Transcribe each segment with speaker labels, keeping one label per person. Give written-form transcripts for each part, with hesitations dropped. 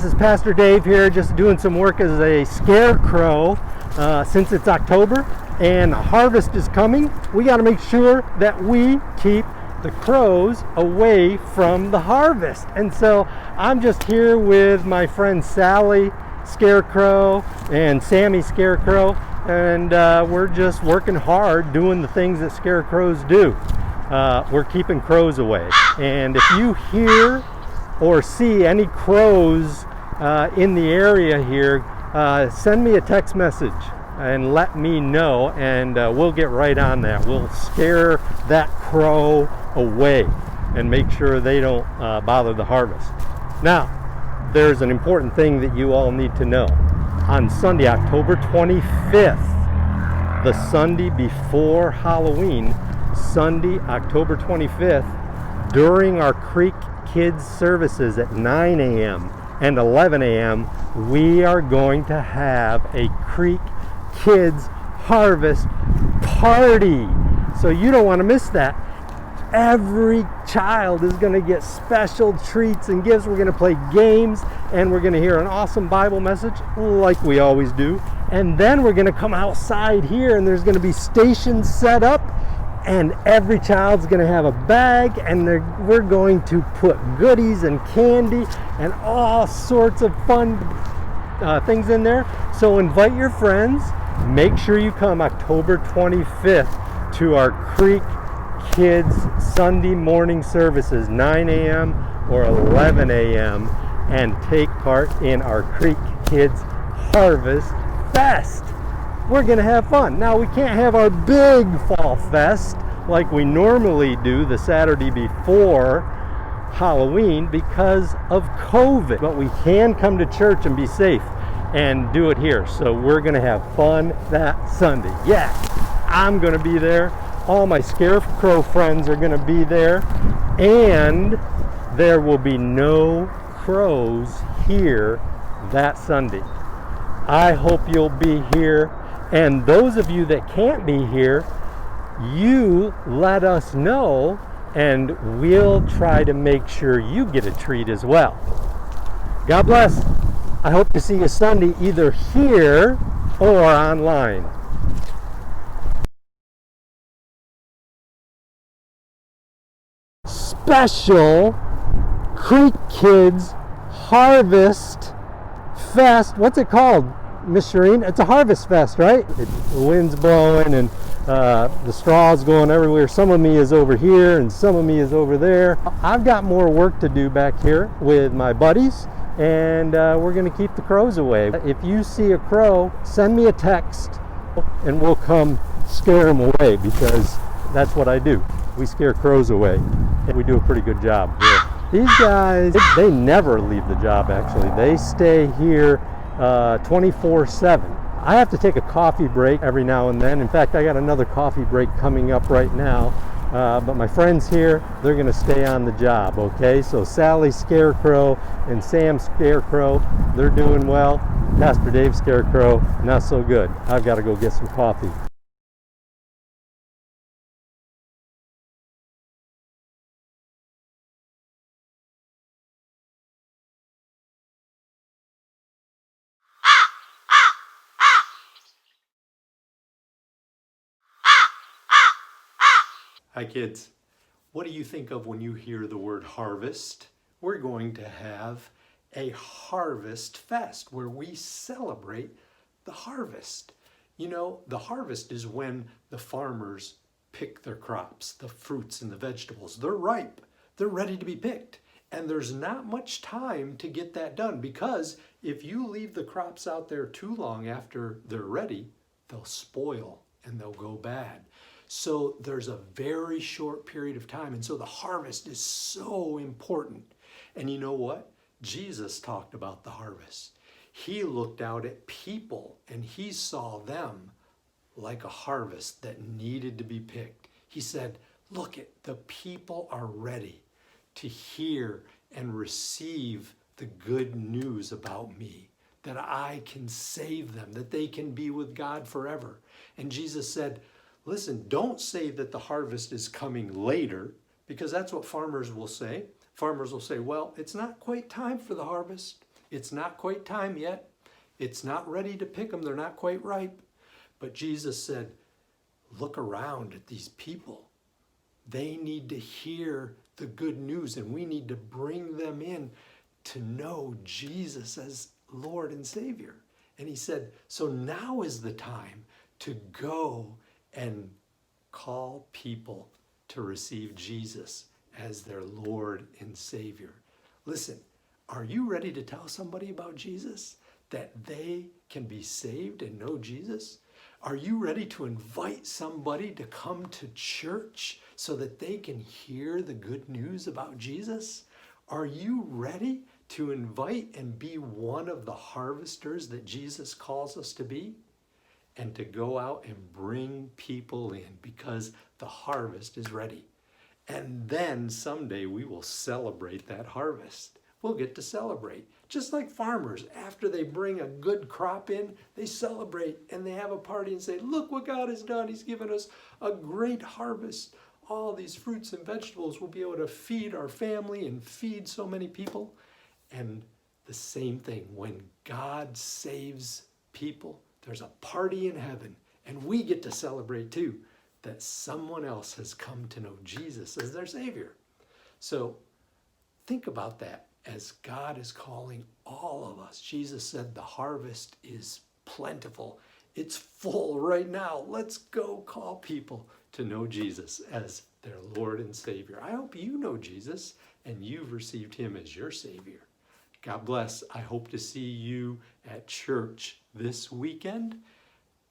Speaker 1: This is Pastor Dave here, just doing some work as a scarecrow since it's October and harvest is coming. We got to make sure that we keep the crows away from the harvest. And so I'm just here with my friend Sally Scarecrow and Sammy Scarecrow, and we're just working hard doing the things that scarecrows do. We're keeping crows away. And if you hear or see any crows in the area here, send me a text message and let me know, and we'll get right on that. We'll scare that crow away and make sure they don't bother the harvest. Now, there's an important thing that you all need to know. On Sunday, October 25th, the Sunday before Halloween, Sunday, October 25th, during our Creek Kids services at 9 a.m. and 11 a.m., we are going to have a Creek Kids Harvest Party. So you don't want to miss that. Every child is going to get special treats and gifts. We're going to play games, and we're going to hear an awesome Bible message like we always do. And then we're going to come outside here, and there's going to be stations set up, and every child's going to have a bag, and we're going to put goodies and candy and all sorts of fun things in there. So invite your friends. Make sure you come October 25th to our Creek Kids Sunday morning services, 9 a.m. or 11 a.m., and take part in our Creek Kids Harvest Fest. We're going to have fun. Now, we can't have our big fall fest like we normally do the Saturday before Halloween because of COVID, but we can come to church and be safe and do it here. So we're going to have fun that Sunday. Yeah, I'm going to be there. All my Scarecrow friends are going to be there, and there will be no crows here that Sunday. I hope you'll be here, and those of you that can't be here, you let us know, and we'll try to make sure you get a treat as well. God bless. I hope to see you Sunday either here or online. Special Creek Kids Harvest Fest. What's it called, Miss Shireen? It's a harvest fest, right? The wind's blowing and the straw's going everywhere. Some of me is over here and some of me is over there. I've got more work to do back here with my buddies, and we're going to keep the crows away. If you see a crow, send me a text and we'll come scare them away, because that's what I do. We scare crows away, and we do a pretty good job here. These guys, they never leave the job, actually. They stay here 24/7. I have to take a coffee break every now and then. In fact, I got another coffee break coming up right now. But my friends here, they're going to stay on the job, okay? So Sally Scarecrow and Sam Scarecrow, they're doing well. Pastor Dave Scarecrow, not so good. I've got to go get some coffee. Hi kids, what do you think of when you hear the word harvest? We're going to have a harvest fest where we celebrate the harvest. You know, the harvest is when the farmers pick their crops, the fruits and the vegetables. They're ripe, they're ready to be picked. And there's not much time to get that done, because if you leave the crops out there too long after they're ready, they'll spoil and they'll go bad. So there's a very short period of time. And so the harvest is so important. And you know what? Jesus talked about the harvest. He looked out at people and he saw them like a harvest that needed to be picked. He said, look, the people are ready to hear and receive the good news about me, that I can save them, that they can be with God forever. And Jesus said, listen, don't say that the harvest is coming later, because that's what farmers will say. Farmers will say, well, it's not quite time for the harvest. It's not quite time yet. It's not ready to pick them. They're not quite ripe. But Jesus said, look around at these people. They need to hear the good news, and we need to bring them in to know Jesus as Lord and Savior. And he said, so now is the time to go and call people to receive Jesus as their Lord and Savior. Listen, are you ready to tell somebody about Jesus? That they can be saved and know Jesus? Are you ready to invite somebody to come to church so that they can hear the good news about Jesus? Are you ready to invite and be one of the harvesters that Jesus calls us to be? And to go out and bring people in, because the harvest is ready. And then someday we will celebrate that harvest. We'll get to celebrate. Just like farmers, after they bring a good crop in, they celebrate and they have a party and say, look what God has done. He's given us a great harvest. All these fruits and vegetables, we'll be able to feed our family and feed so many people. And the same thing, when God saves people, there's a party in heaven, and we get to celebrate too, that someone else has come to know Jesus as their Savior. So think about that as God is calling all of us. Jesus said the harvest is plentiful. It's full right now. Let's go call people to know Jesus as their Lord and Savior. I hope you know Jesus and you've received him as your Savior. God bless. I hope to see you at church this weekend,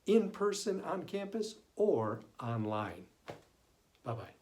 Speaker 1: in person on campus or online. Bye-bye.